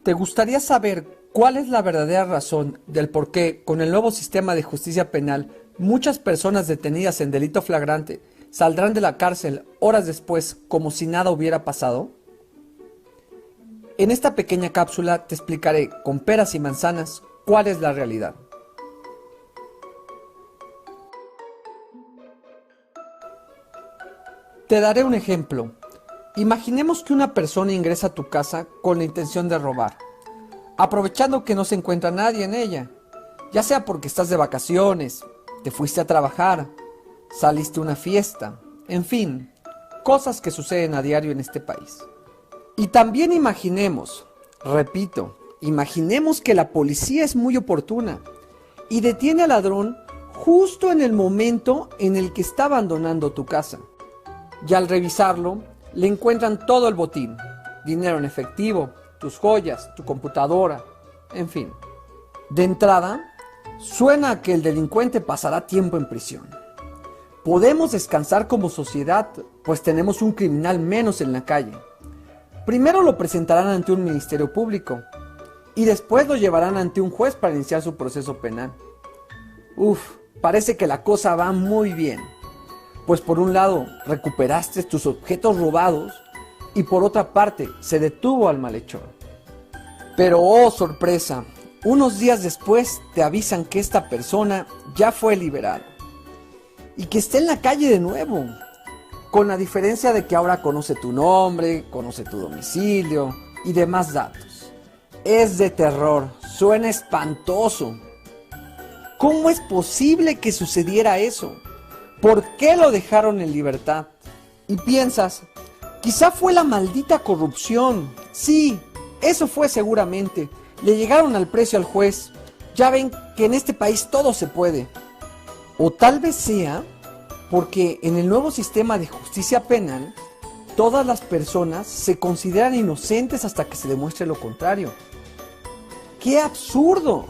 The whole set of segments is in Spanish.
¿Te gustaría saber cuál es la verdadera razón del por qué, con el nuevo sistema de justicia penal, muchas personas detenidas en delito flagrante saldrán de la cárcel horas después como si nada hubiera pasado? En esta pequeña cápsula te explicaré con peras y manzanas cuál es la realidad. Te daré un ejemplo. Imaginemos que una persona ingresa a tu casa con la intención de robar, aprovechando que no se encuentra nadie en ella, ya sea porque estás de vacaciones, te fuiste a trabajar, saliste a una fiesta, en fin, cosas que suceden a diario en este país. Y también imaginemos, repito, imaginemos que la policía es muy oportuna y detiene al ladrón justo en el momento en el que está abandonando tu casa. Y al revisarlo, le encuentran todo el botín, dinero en efectivo, tus joyas, tu computadora, en fin. De entrada, suena a que el delincuente pasará tiempo en prisión. Podemos descansar como sociedad, pues tenemos un criminal menos en la calle. Primero lo presentarán ante un ministerio público y después lo llevarán ante un juez para iniciar su proceso penal. Parece que la cosa va muy bien. Pues por un lado recuperaste tus objetos robados y por otra parte se detuvo al malhechor. Pero oh sorpresa, unos días después te avisan que esta persona ya fue liberada y que está en la calle de nuevo, con la diferencia de que ahora conoce tu nombre, conoce tu domicilio y demás datos. Es de terror, suena espantoso. ¿Cómo es posible que sucediera eso? ¿Por qué lo dejaron en libertad? Y piensas, quizá fue la maldita corrupción. Sí, eso fue seguramente. Le llegaron al precio al juez. Ya ven que en este país todo se puede. O tal vez sea porque en el nuevo sistema de justicia penal, todas las personas se consideran inocentes hasta que se demuestre lo contrario. ¡Qué absurdo!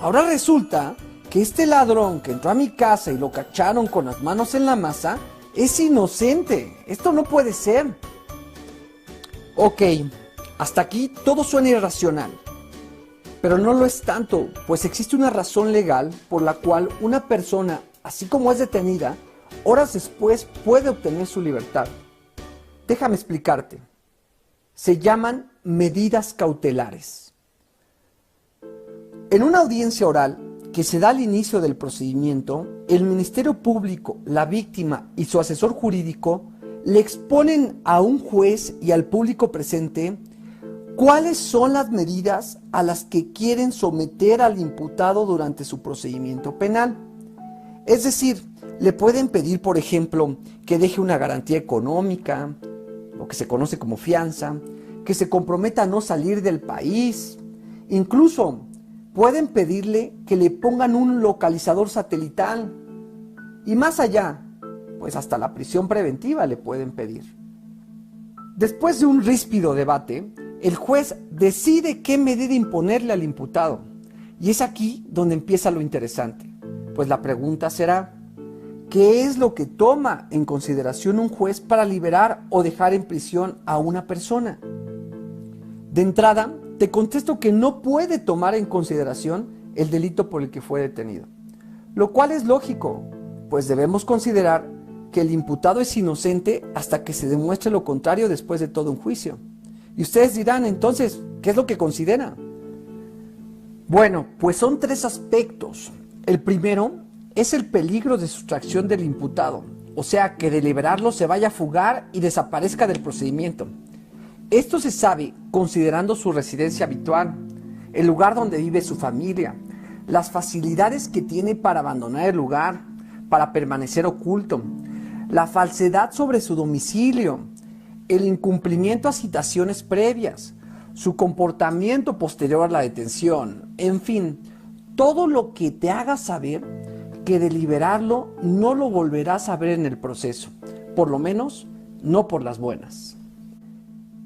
Ahora resulta que este ladrón que entró a mi casa y lo cacharon con las manos en la masa es inocente. Esto no puede ser. Ok, hasta aquí todo suena irracional. Pero no lo es tanto, pues existe una razón legal por la cual una persona, así como es detenida, horas después puede obtener su libertad. Déjame explicarte. Se llaman medidas cautelares. En una audiencia oral que se da al inicio del procedimiento, el Ministerio Público, la víctima y su asesor jurídico le exponen a un juez y al público presente cuáles son las medidas a las que quieren someter al imputado durante su procedimiento penal. Es decir, le pueden pedir, por ejemplo, que deje una garantía económica, lo que se conoce como fianza, que se comprometa a no salir del país, incluso pueden pedirle que le pongan un localizador satelital y más allá, pues hasta la prisión preventiva le pueden pedir. Después de un ríspido debate, el juez decide qué medida imponerle al imputado y es aquí donde empieza lo interesante, pues la pregunta será, ¿qué es lo que toma en consideración un juez para liberar o dejar en prisión a una persona? De entrada, te contesto que no puede tomar en consideración el delito por el que fue detenido, lo cual es lógico, pues debemos considerar que el imputado es inocente hasta que se demuestre lo contrario después de todo un juicio. Y ustedes dirán, entonces, ¿qué es lo que considera? Bueno, pues son tres aspectos. El primero es el peligro de sustracción del imputado, o sea, que de liberarlo se vaya a fugar y desaparezca del procedimiento. Esto se sabe considerando su residencia habitual, el lugar donde vive su familia, las facilidades que tiene para abandonar el lugar, para permanecer oculto, la falsedad sobre su domicilio, el incumplimiento a citaciones previas, su comportamiento posterior a la detención, en fin, todo lo que te haga saber que de liberarlo no lo volverás a ver en el proceso, por lo menos no por las buenas.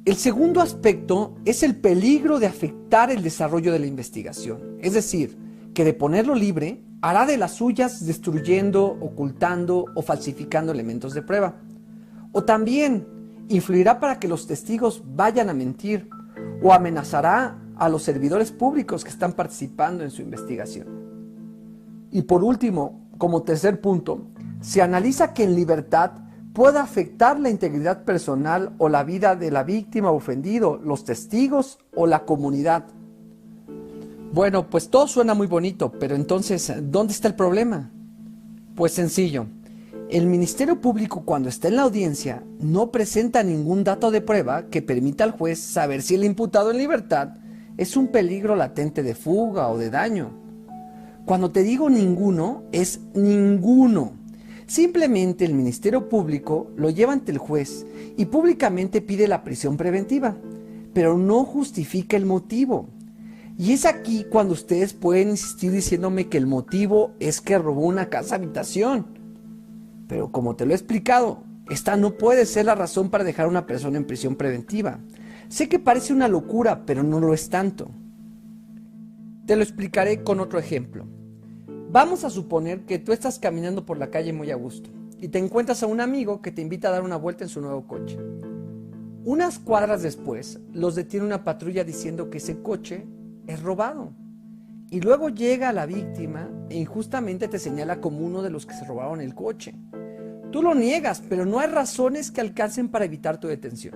El segundo aspecto es el peligro de afectar el desarrollo de la investigación, es decir, que de ponerlo libre hará de las suyas destruyendo, ocultando o falsificando elementos de prueba. O también influirá para que los testigos vayan a mentir o amenazará a los servidores públicos que están participando en su investigación. Y por último, como tercer punto, se analiza que en libertad pueda afectar la integridad personal o la vida de la víctima o ofendido, los testigos o la comunidad. Bueno, pues todo suena muy bonito, pero entonces, ¿dónde está el problema? Pues sencillo. El Ministerio Público, cuando está en la audiencia, no presenta ningún dato de prueba que permita al juez saber si el imputado en libertad es un peligro latente de fuga o de daño. Cuando te digo ninguno, es ninguno. Simplemente el Ministerio Público lo lleva ante el juez y públicamente pide la prisión preventiva, pero no justifica el motivo. Y es aquí cuando ustedes pueden insistir diciéndome que el motivo es que robó una casa habitación. Pero como te lo he explicado, esta no puede ser la razón para dejar a una persona en prisión preventiva. Sé que parece una locura, pero no lo es tanto. Te lo explicaré con otro ejemplo. Vamos a suponer que tú estás caminando por la calle muy a gusto y te encuentras a un amigo que te invita a dar una vuelta en su nuevo coche. Unas cuadras después, los detiene una patrulla diciendo que ese coche es robado. Y luego llega la víctima e injustamente te señala como uno de los que se robaron el coche. Tú lo niegas, pero no hay razones que alcancen para evitar tu detención.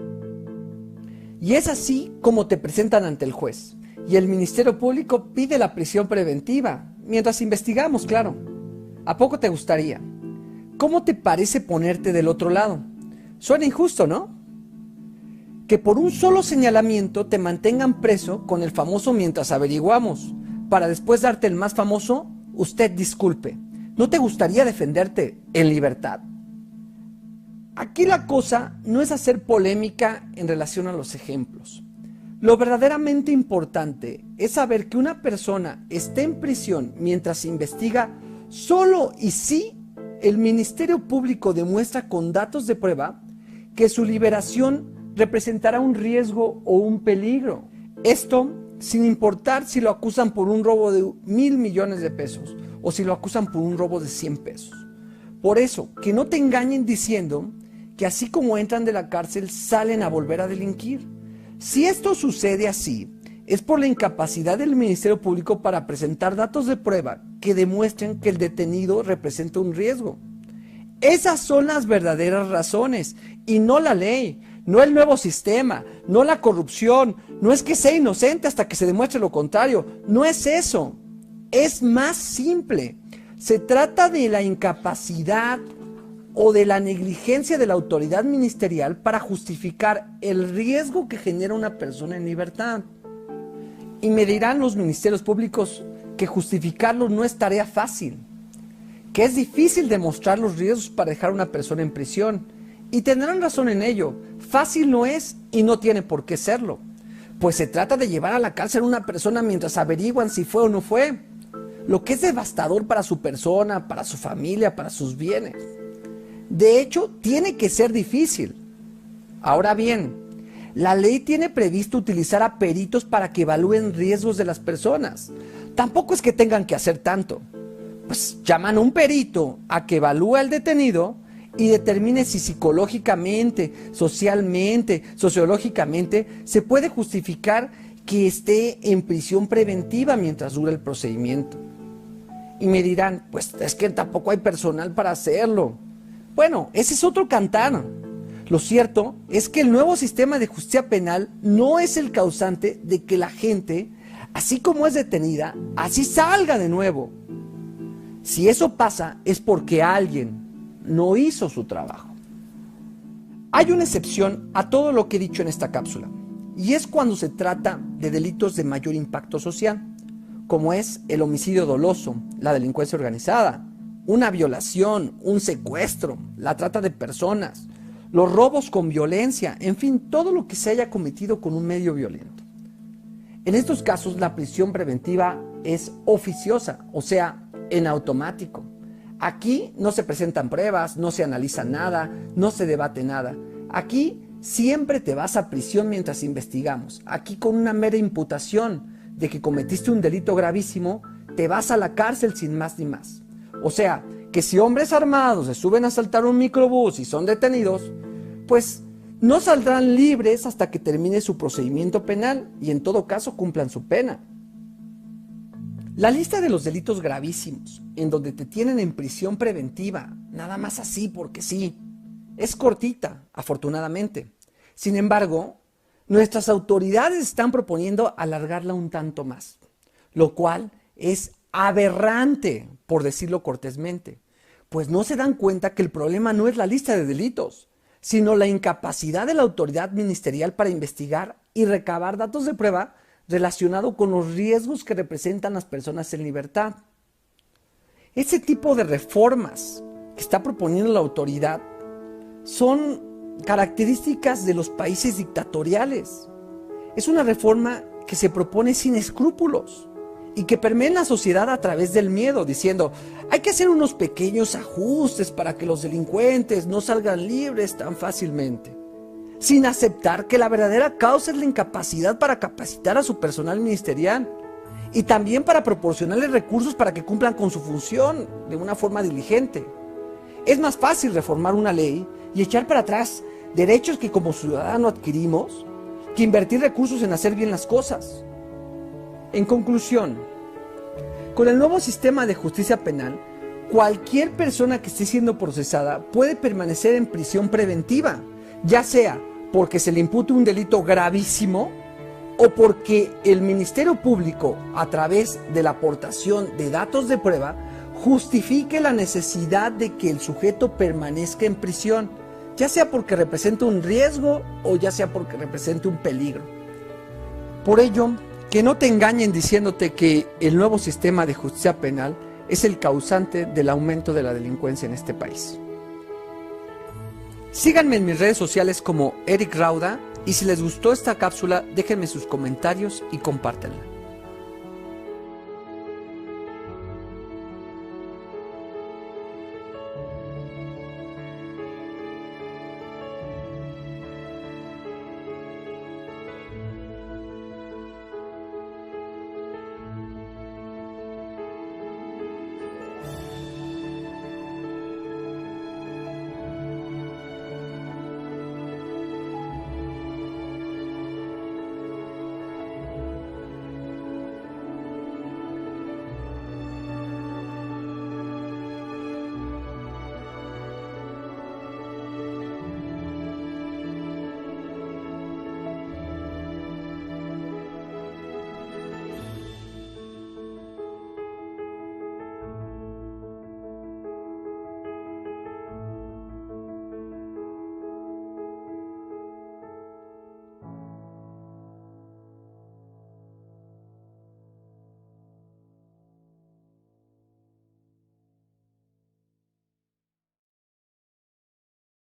Y es así como te presentan ante el juez. Y el Ministerio Público pide la prisión preventiva, mientras investigamos, claro. ¿A poco te gustaría? ¿Cómo te parece ponerte del otro lado? Suena injusto, ¿no? Que por un solo señalamiento te mantengan preso con el famoso mientras averiguamos, para después darte el más famoso, usted disculpe. ¿No te gustaría defenderte en libertad? Aquí la cosa no es hacer polémica en relación a los ejemplos. Lo verdaderamente importante es saber que una persona esté en prisión mientras se investiga solo y si el Ministerio Público demuestra con datos de prueba que su liberación representará un riesgo o un peligro. Esto sin importar si lo acusan por un robo de 1,000 millones de pesos o si lo acusan por un robo de 100 pesos. Por eso, que no te engañen diciendo que así como entran de la cárcel salen a volver a delinquir. Si esto sucede así, es por la incapacidad del Ministerio Público para presentar datos de prueba que demuestren que el detenido representa un riesgo. Esas son las verdaderas razones y no la ley, no el nuevo sistema, no la corrupción, no es que sea inocente hasta que se demuestre lo contrario, no es eso, es más simple. Se trata de la incapacidad o de la negligencia de la autoridad ministerial para justificar el riesgo que genera una persona en libertad. Y me dirán los ministerios públicos que justificarlo no es tarea fácil, que es difícil demostrar los riesgos para dejar a una persona en prisión. Y tendrán razón en ello, fácil no es y no tiene por qué serlo, pues se trata de llevar a la cárcel a una persona mientras averiguan si fue o no fue, lo que es devastador para su persona, para su familia, para sus bienes. De hecho, tiene que ser difícil. Ahora bien, la ley tiene previsto utilizar a peritos para que evalúen riesgos de las personas. Tampoco es que tengan que hacer tanto. Pues llaman a un perito a que evalúe al detenido y determine si psicológicamente, socialmente, sociológicamente se puede justificar que esté en prisión preventiva mientras dura el procedimiento. Y me dirán, pues es que tampoco hay personal para hacerlo. Bueno, ese es otro cantar. Lo cierto es que el nuevo sistema de justicia penal no es el causante de que la gente, así como es detenida, así salga de nuevo. Si eso pasa es porque alguien no hizo su trabajo. Hay una excepción a todo lo que he dicho en esta cápsula, y es cuando se trata de delitos de mayor impacto social, como es el homicidio doloso, la delincuencia organizada, una violación, un secuestro, la trata de personas, los robos con violencia, en fin, todo lo que se haya cometido con un medio violento. En estos casos la prisión preventiva es oficiosa, o sea, en automático. Aquí no se presentan pruebas, no se analiza nada, no se debate nada. Aquí siempre te vas a prisión mientras investigamos. Aquí con una mera imputación de que cometiste un delito gravísimo, te vas a la cárcel sin más ni más. O sea, que si hombres armados se suben a asaltar un microbús y son detenidos, pues no saldrán libres hasta que termine su procedimiento penal y en todo caso cumplan su pena. La lista de los delitos gravísimos, en donde te tienen en prisión preventiva, nada más así porque sí, es cortita, afortunadamente. Sin embargo, nuestras autoridades están proponiendo alargarla un tanto más, lo cual es aberrante, por decirlo cortésmente, pues no se dan cuenta que el problema no es la lista de delitos, sino la incapacidad de la autoridad ministerial para investigar y recabar datos de prueba relacionado con los riesgos que representan las personas en libertad. Ese tipo de reformas que está proponiendo la autoridad son características de los países dictatoriales. Es una reforma que se propone sin escrúpulos y que permea en la sociedad a través del miedo, diciendo, hay que hacer unos pequeños ajustes para que los delincuentes no salgan libres tan fácilmente, sin aceptar que la verdadera causa es la incapacidad para capacitar a su personal ministerial y también para proporcionarles recursos para que cumplan con su función de una forma diligente. Es más fácil reformar una ley y echar para atrás derechos que como ciudadano adquirimos que invertir recursos en hacer bien las cosas. En conclusión, con el nuevo sistema de justicia penal, cualquier persona que esté siendo procesada puede permanecer en prisión preventiva, ya sea porque se le impute un delito gravísimo o porque el Ministerio Público, a través de la aportación de datos de prueba, justifique la necesidad de que el sujeto permanezca en prisión, ya sea porque representa un riesgo o ya sea porque represente un peligro. Por ello, que no te engañen diciéndote que el nuevo sistema de justicia penal es el causante del aumento de la delincuencia en este país. Síganme en mis redes sociales como Eric Rauda y si les gustó esta cápsula, déjenme sus comentarios y compártanla.